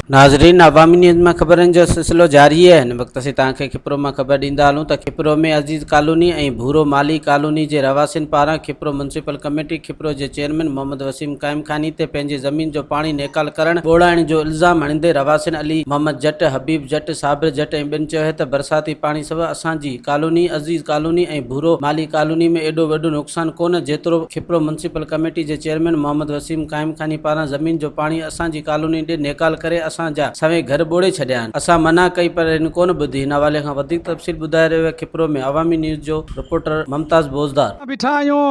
नाज़रीन, अवामी न्यूज़ में ख़बरनि जो सिलसिलो जारी है। हिन वक़्त असीं तव्हांखे खिपरो में ख़बर ॾींदा हलूं त खिपरो में अज़ीज़ कॉलोनी ऐं भूरो माली कॉलोनी जे रवासियुनि पारां खिपरो म्यूनसिपल कमेटी खिपरो जे चेयरमैन मोहम्मद वसीम क़ाइम खानी ते पंहिंजी ज़मीन जो पाणी नेकाल करण ॿोड़ाइण जो इल्ज़ाम हणंदे रवासियुनि अली मोहम्मद जट, हबीब जट, साबिर जट ऐं ॿियनि चयो त बरसाती पाणी सबबि असांजी कॉलोनी अज़ीज़ कॉलोनी ऐं भूरो माली कॉलोनी में एॾो वॾो नुक़सानु कोन जेतिरो खिपरो म्यूनसिपल कमेटी जे चेयरमैन मोहम्मद वसीम क़ाइम खानी पारां ज़मीन जो पाणी असांजी कॉलोनी ॾे नेकाल करे असांजा सवे घर बोड़े छॾिया आहिनि। असां मना कई पर हिन कोन ॿुधी। हिन हवाले खां वधीक तफ़सील ॿुधाए रहियो आहे खिपरो में अवामी न्यूज़ जो रिपोर्टर मुमताज़ बोज़दार। बीठा आहियूं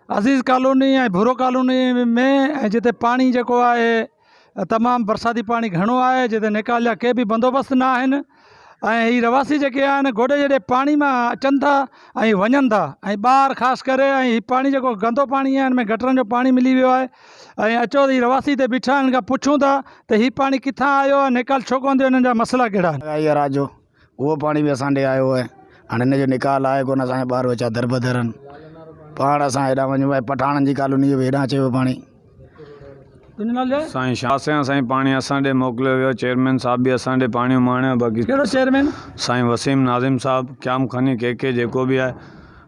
अज़ीज़ कॉलोनी ऐं भूरो कॉलोनी में, जिते पाणी जेको आहे तमामु बरसाती पाणी घणो आहे, जिते निकाल जा के बि बंदोबस्त न आहिनि ऐं हीअ रवासी जेके आहिनि गोॾे जॾे पाणी मां अचनि था ऐं वञनि था ऐं ॿार ख़ासि करे, ऐं हीअ पाणी जेको गंदो पाणी आहे हिन में गटरनि जो पाणी मिली वियो आहे ऐं अचो त हीअ रवासी ते बीठा हिन खां पुछूं था त हीअ पाणी किथां आयो आहे, निकाल छो कोन थियो, हिननि जा मसइला कहिड़ा आहिनि। रात जो उहो पाणी बि असां ॾे आयो आहे, हाणे हिन जो निकाल आहे कोन। असांजा ॿार बचा दरबदर आहिनि, पाण असां हेॾां वञूं ऐं पठाणनि जी कॉलोनी जो बि हेॾां अचे पाणी। साईं शासन साईं पाणी असां ॾे मोकिलियो वियो, चेयरमैन साहब बि असां ॾे पाणी माणियो। बाक़ी कहिड़ो चेयरमैन? साईं वसीम नाज़िम साहब, क्याम खनी के जेको बि आहे।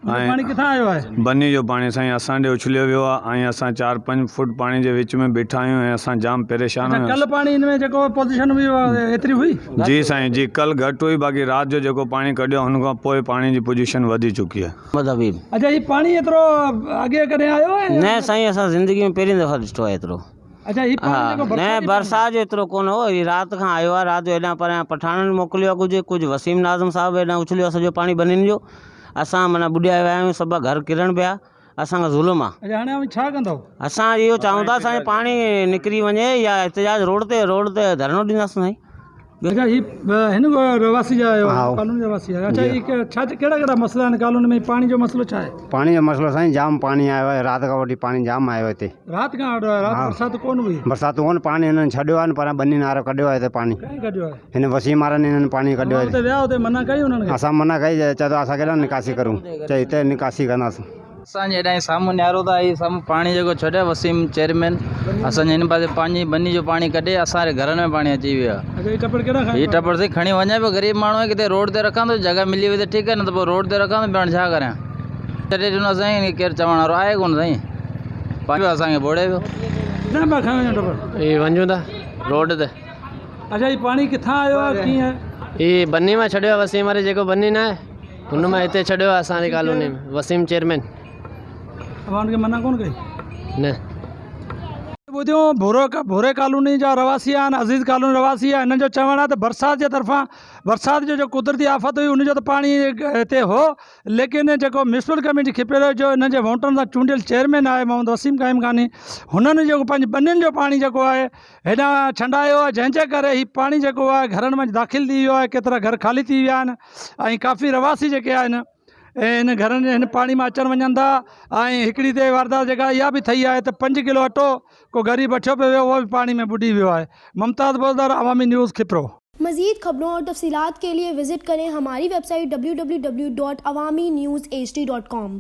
पाणी किथां आयो आहे? बनी जो पाणी साईं असां ॾे उछलियो वियो आहे ऐं असां 4-5 फुट पाणी जे विच में बीठा आहियूं ऐं असां जाम परेशान आहियूं। कल पाणी हिन में जेको पोजीशन हुई एतिरी हुई? जी साईं जी, कल घटि हुई, बाक़ी राति जो जेको पाणी कढियो हुन खां पोइ पाणी जी पोजीशन वधी चुकी आहे। हबीब। अच्छा, हीअ पाणी एतिरो अॻे कॾहिं आयो आहे? न साईं, असां ज़िंदगी में पहिरीं दफ़ा ॾिठो आहे एतिरो। अच्छा, हीअ पाणी जेको न बरसात जो एतिरो कोन हो, हीअ राति खां आयो आहे। राति जो हेॾां परियां पठाणनि मोकिलियो आहे, कुझु वसीम नाज़िम साहब हेॾां उछलियो आहे सॼो पाणी बनियुनि जो। असां माना बुॾिया विया आहियूं, सभु घर किरण पिया, असांखां ज़ुल्म आहे। अच्छा, हाणे छा कंदव? असां इहो चाहियूं था असांजो पाणी निकिरी वञे या एहतिजाज रोड ते धरनो ॾींदासीं साईं। अच्छा, हीअ हिन रवासी जा आयो आहे, कॉलोनी जा रवासी आहे। अच्छा, हीअ छा कहिड़ा मसइला आहिनि कॉलोनी में? पाणी जो मसइलो छा आहे? पाणी जो मसइलो साईं जाम पाणी आयो आहे, राति खां वठी पाणी जाम आयो आहे हिते। राति खां बरसाति कोन हुई? बरसाति कोन, पाणी हिननि छॾियो आहे न, पर बनी नारो कढियो आहे हिते पाणी। कढियो आहे हिन वसीम वारनि हिननि पाणी कढियो आहे। विया हुते मना कई हुननि? असां मना कई, चए थो असां केॾा निकासी करूं, चए हिते निकासी कंदासीं। असांजे हेॾां साम्हूं न्यारो था, हीअ साम्हूं पाणी जेको छॾियो वसीम चेयरमैन, असांजे हिन पासे पंहिंजी बनी जो पाणी कढे असांजे घरनि में पाणी अची वियो आहे। हीअ टपड़ से खणी वञे पियो, ग़रीब माण्हू आहे, किथे रोड ते रखां थो, जॻह मिली वई त ठीकु आहे, न त पोइ रोड ते रखां थो, छा करियां। छॾे ॾिनो साईं, केरु चवण वारो आहे कोन साईं, पंहिंजो असांखे बोड़े वियो। ये वञूं था रोड ते। अच्छा, हीअ पाणी किथां आयो आहे, कीअं? ये बनी में छॾियो आहे, वसीम वारे जेको बनी न आहे हुन में हिते छॾियो आहे असांजी कॉलोनी में, वसीम चेयरमैन। खे मना कोन कई? न ॿुधियो, भूरे कॉलोनी जा रवासी आहिनि, अज़ीज़ कॉलोनी रवासी आहे। हिननि जो चवणु आहे त बरसाति जे तरफ़ां बरसाति जो कुदरती आफ़त हुई उनजो त पाणी हिते हो, लेकिन जेको म्यूनसिपल कमेटी खिपरो जो हिन जे वोटनि सां चूंडियल चेयरमैन आहे मोहम्मद वसीम क़ाइम खानी, हुननि जेको पंहिंजी बनियुनि जो पाणी जेको आहे हेॾां छंडायो आहे, जंहिंजे करे हीउ पाणी जेको आहे घरनि में दाख़िल थी वियो आहे। केतिरा घर ख़ाली थी विया आहिनि ऐं काफ़ी रवासी जेके आहिनि हिन घरनि हिन पाणी में अचनि वञनि था। ऐं हिकिड़ी ते वारदात जेका इहा बि ठही आहे त 5 किलो अटो को ग़रीब अठो पियो वियो, उहो बि पाणी में बुॾी वियो आहे। मुमताज़ बोज़दार, अवामी न्यूज़ खिपरो। मज़ीद खबरों और तफसीलात के लिए विजिट करें हमारी वेबसाइट www.awamiNewsHD.com।